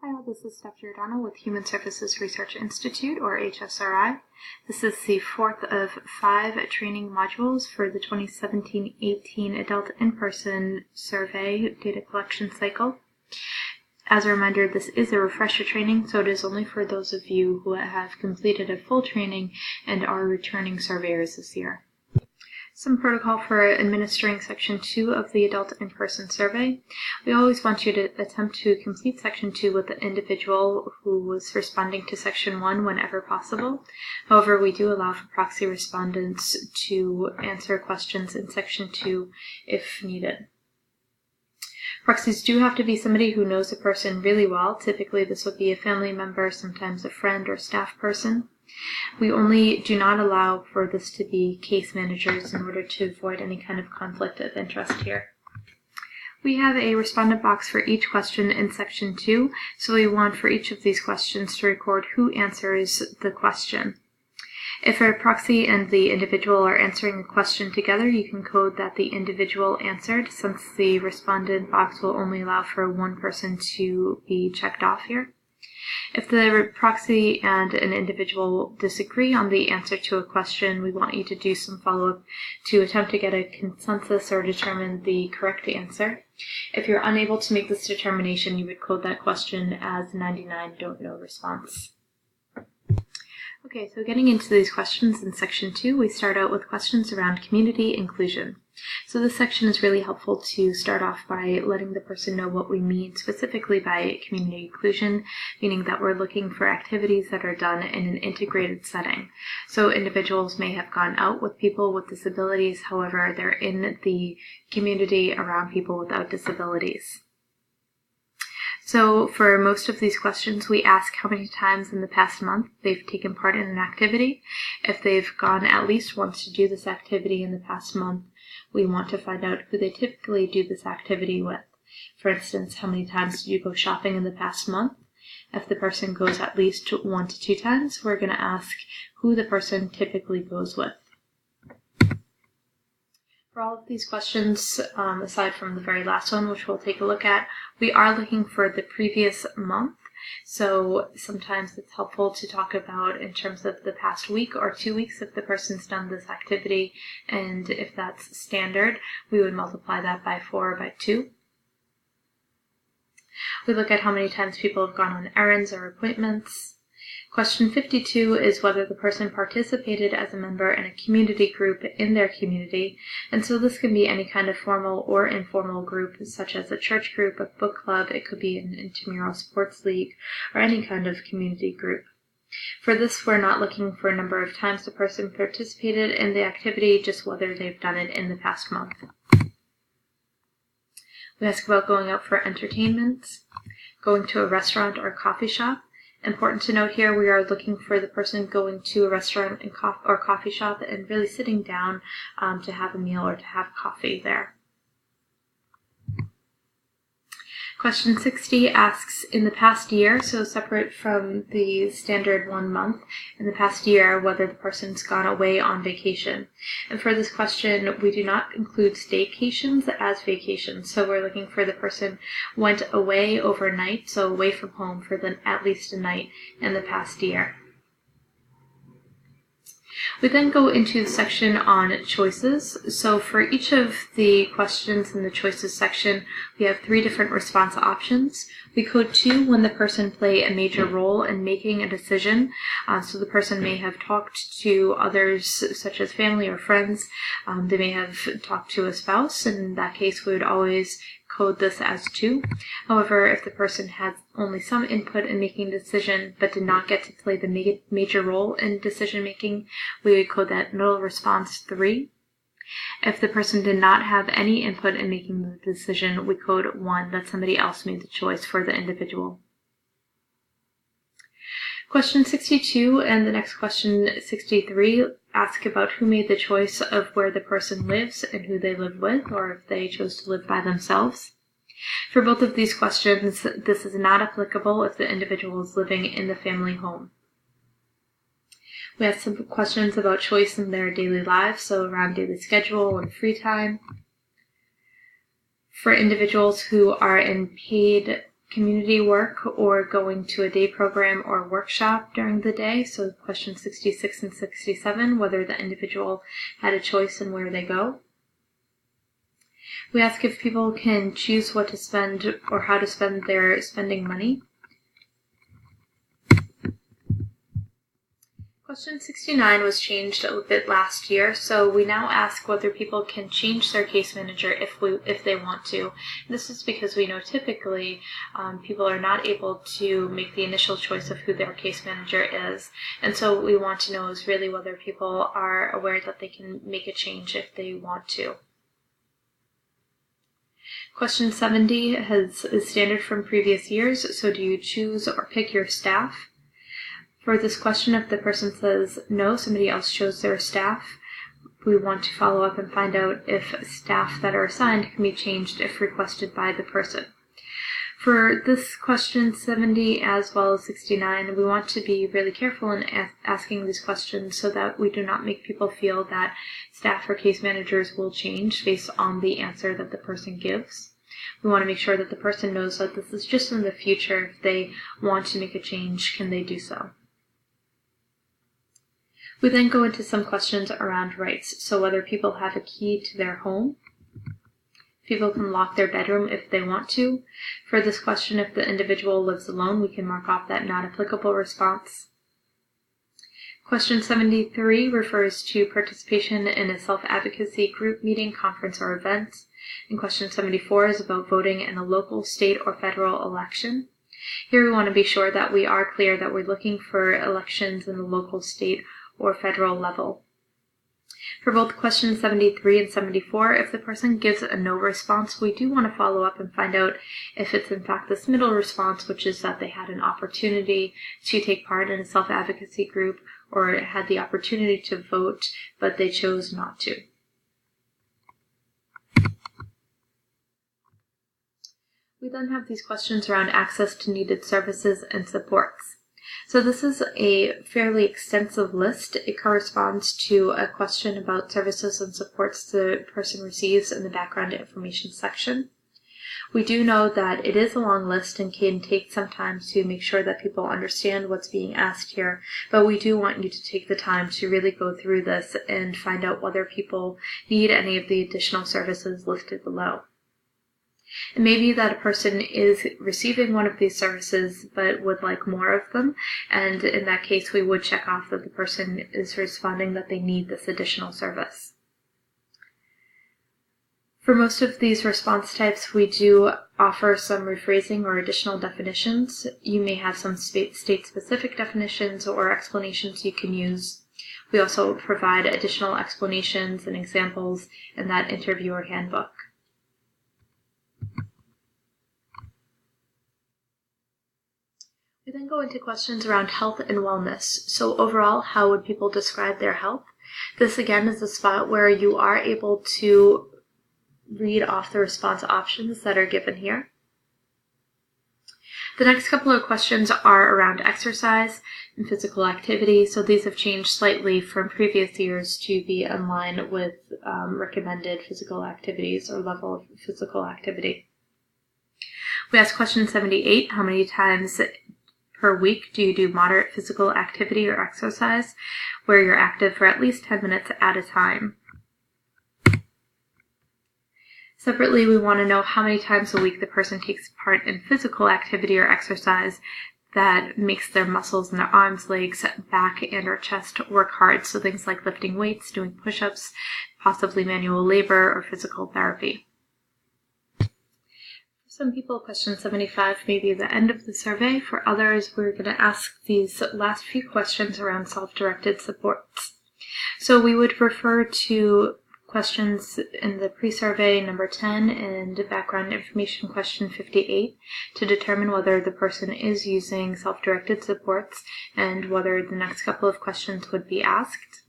Hi all, this is Steph Giordano with Human Services Research Institute, or HSRI. This is the fourth of 5 training modules for the 2017-18 Adult In-Person Survey Data Collection Cycle. As a reminder, this is a refresher training, so it is only for those of you who have completed a full training and are returning surveyors this year. Some protocol for administering Section 2 of the Adult In-Person Survey. We always want you to attempt to complete Section 2 with the individual who was responding to Section 1 whenever possible. However, we do allow for proxy respondents to answer questions in Section 2 if needed. Proxies do have to be somebody who knows the person really well. Typically, this would be a family member, sometimes a friend or staff person. We only do not allow for this to be case managers in order to avoid any kind of conflict of interest here. We have a respondent box for each question in Section 2, so we want for each of these questions to record who answers the question. If a proxy and the individual are answering a question together, you can code that the individual answered, since the respondent box will only allow for one person to be checked off here. If the proxy and an individual disagree on the answer to a question, we want you to do some follow-up to attempt to get a consensus or determine the correct answer. If you're unable to make this determination, you would code that question as 99 don't know response. Okay, so getting into these questions in Section 2, we start out with questions around community inclusion. So this section is really helpful to start off by letting the person know what we mean specifically by community inclusion, meaning that we're looking for activities that are done in an integrated setting. So individuals may have gone out with people with disabilities, however, they're in the community around people without disabilities. So for most of these questions, we ask how many times in the past month they've taken part in an activity. If they've gone at least once to do this activity in the past month, we want to find out who they typically do this activity with. For instance, how many times did you go shopping in the past month? If the person goes at least 1 to 2 times, we're going to ask who the person typically goes with. For all of these questions, aside from the very last one, which we'll take a look at, we are looking for the previous month. So sometimes it's helpful to talk about in terms of the past week or 2 weeks if the person's done this activity, and if that's standard, we would multiply that by 4 or by 2. We look at how many times people have gone on errands or appointments. Question 52 is whether the person participated as a member in a community group in their community, and so this can be any kind of formal or informal group, such as a church group, a book club, it could be an intramural sports league, or any kind of community group. For this, we're not looking for a number of times the person participated in the activity, just whether they've done it in the past month. We ask about going out for entertainment, going to a restaurant or coffee shop. Important to note here, we are looking for the person going to a restaurant and or coffee shop and really sitting down to have a meal or to have coffee there. Question 60 asks, in the past year, so separate from the standard 1 month, in the past year, whether the person's gone away on vacation. And for this question, we do not include staycations as vacations. So we're looking for the person went away overnight, so away from home for at least a night in the past year. We then go into the section on choices. So for each of the questions in the choices section, we have 3 different response options. We code 2 when the person play a major role in making a decision. So the person may have talked to others, such as family or friends. They may have talked to a spouse. In that case, we would always code this as 2. However, if the person had only some input in making a decision but did not get to play the major role in decision making, we would code that null response 3. If the person did not have any input in making the decision, we code 1, that somebody else made the choice for the individual. Question 62 and the next question 63 ask about who made the choice of where the person lives and who they live with, or if they chose to live by themselves. For both of these questions, this is not applicable if the individual is living in the family home. We have some questions about choice in their daily lives, so around daily schedule and free time. For individuals who are in paid community work or going to a day program or workshop during the day. So questions 66 and 67, whether the individual had a choice in where they go. We ask if people can choose what to spend or how to spend their spending money. Question 69 was changed a bit last year, so we now ask whether people can change their case manager if they want to. This is because we know typically people are not able to make the initial choice of who their case manager is, and so what we want to know is really whether people are aware that they can make a change if they want to. Question 70 is standard from previous years, so do you choose or pick your staff? For this question, if the person says no, somebody else chose their staff, we want to follow up and find out if staff that are assigned can be changed if requested by the person. For this question 70 as well as 69, we want to be really careful in asking these questions so that we do not make people feel that staff or case managers will change based on the answer that the person gives. We want to make sure that the person knows that this is just in the future. If they want to make a change, can they do so? We then go into some questions around rights, so whether people have a key to their home. People can lock their bedroom if they want to. For this question, if the individual lives alone, we can mark off that not applicable response. Question 73 refers to participation in a self-advocacy group meeting, conference, or event. And question 74 is about voting in a local, state, or federal election. Here we want to be sure that we are clear that we're looking for elections in the local, state, or federal level. For both questions 73 and 74, if the person gives a no response, we do want to follow up and find out if it's in fact this middle response, which is that they had an opportunity to take part in a self-advocacy group or had the opportunity to vote, but they chose not to. We then have these questions around access to needed services and supports. So this is a fairly extensive list. It corresponds to a question about services and supports the person receives in the background information section. We do know that it is a long list and can take some time to make sure that people understand what's being asked here, but we do want you to take the time to really go through this and find out whether people need any of the additional services listed below. It may be that a person is receiving one of these services but would like more of them, and in that case we would check off that the person is responding that they need this additional service. For most of these response types, we do offer some rephrasing or additional definitions. You may have some state-specific definitions or explanations you can use. We also provide additional explanations and examples in that interviewer handbook. We then go into questions around health and wellness. So overall, how would people describe their health? This again is a spot where you are able to read off the response options that are given here. The next couple of questions are around exercise and physical activity. So these have changed slightly from previous years to be in line with recommended physical activities or level of physical activity. We asked question 78, how many times per week do you do moderate physical activity or exercise where you're active for at least 10 minutes at a time? Separately, we want to know how many times a week the person takes part in physical activity or exercise that makes their muscles in their arms, legs, back, and or chest work hard. So things like lifting weights, doing push-ups, possibly manual labor, or physical therapy. Some people, question 75 may be the end of the survey. For others, we're going to ask these last few questions around self-directed supports. So we would refer to questions in the pre-survey number 10 and background information question 58 to determine whether the person is using self-directed supports and whether the next couple of questions would be asked.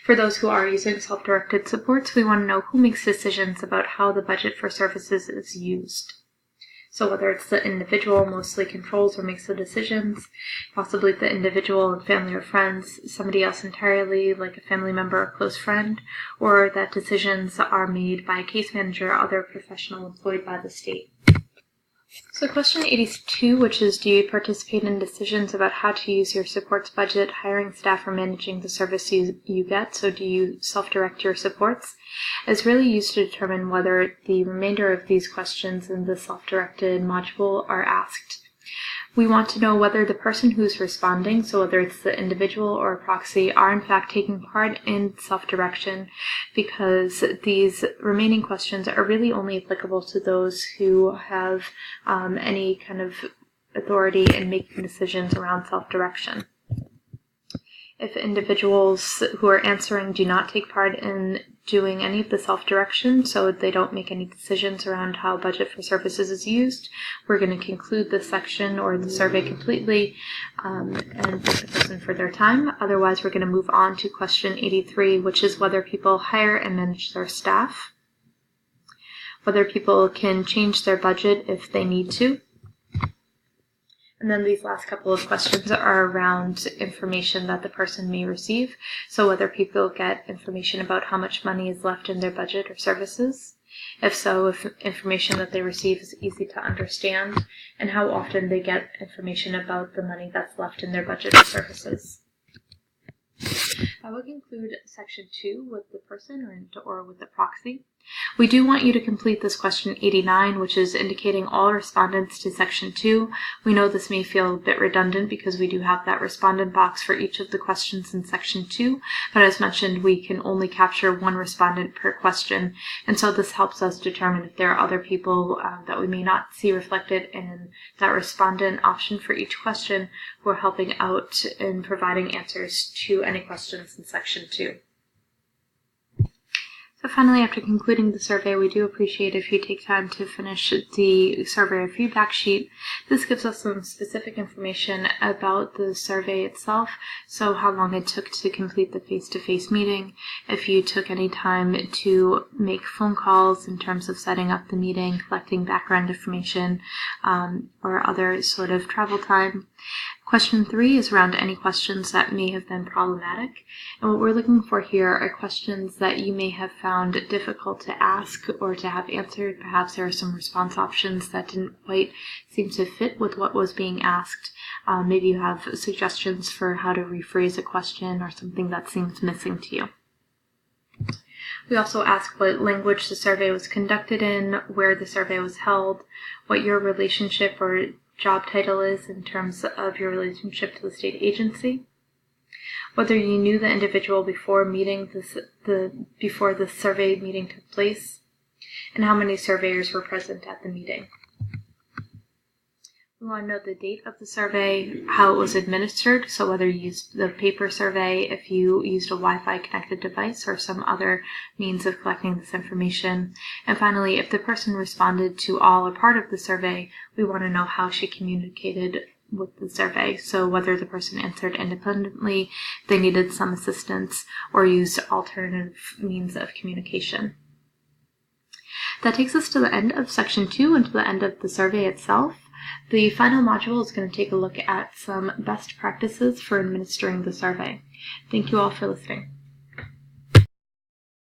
For those who are using self-directed supports, we want to know who makes decisions about how the budget for services is used. So whether it's the individual mostly controls or makes the decisions, possibly the individual and family or friends, somebody else entirely, like a family member or close friend, or that decisions are made by a case manager or other professional employed by the state. So question 82, which is, do you participate in decisions about how to use your supports budget, hiring staff, or managing the service you get? So do you self-direct your supports? Is really used to determine whether the remainder of these questions in the self-directed module are asked. We want to know whether the person who's responding, so whether it's the individual or a proxy, are in fact taking part in self-direction, because these remaining questions are really only applicable to those who have any kind of authority in making decisions around self-direction. If individuals who are answering do not take part in doing any of the self-direction, so they don't make any decisions around how budget for services is used, we're going to conclude this section or the survey completely and thank the person for their time. Otherwise, we're going to move on to question 83, which is whether people hire and manage their staff, whether people can change their budget if they need to. And then these last couple of questions are around information that the person may receive. So whether people get information about how much money is left in their budget or services. If so, if information that they receive is easy to understand, and how often they get information about the money that's left in their budget or services. I will conclude section 2 with the person or with the proxy. We do want you to complete this question 89, which is indicating all respondents to section 2. We know this may feel a bit redundant because we do have that respondent box for each of the questions in section 2, but as mentioned, we can only capture one respondent per question, and so this helps us determine if there are other people that we may not see reflected in that respondent option for each question who are helping out in providing answers to any questions in section 2. So finally, after concluding the survey, we do appreciate if you take time to finish the survey feedback sheet. This gives us some specific information about the survey itself, so how long it took to complete the face-to-face meeting, if you took any time to make phone calls in terms of setting up the meeting, collecting background information, or other sort of travel time. Question 3 is around any questions that may have been problematic, and what we're looking for here are questions that you may have found difficult to ask or to have answered. Perhaps there are some response options that didn't quite seem to fit with what was being asked. Maybe you have suggestions for how to rephrase a question or something that seems missing to you. We also ask what language the survey was conducted in, where the survey was held, what your relationship or job title is in terms of your relationship to the state agency, whether you knew the individual before the survey meeting took place, and how many surveyors were present at the meeting. We want to know the date of the survey, how it was administered, so whether you used the paper survey, if you used a Wi-Fi connected device, or some other means of collecting this information. And finally, if the person responded to all or part of the survey, we want to know how she communicated with the survey, so whether the person answered independently, they needed some assistance, or used alternative means of communication. That takes us to the end of section 2 and to the end of the survey itself. The final module is going to take a look at some best practices for administering the survey. Thank you all for listening.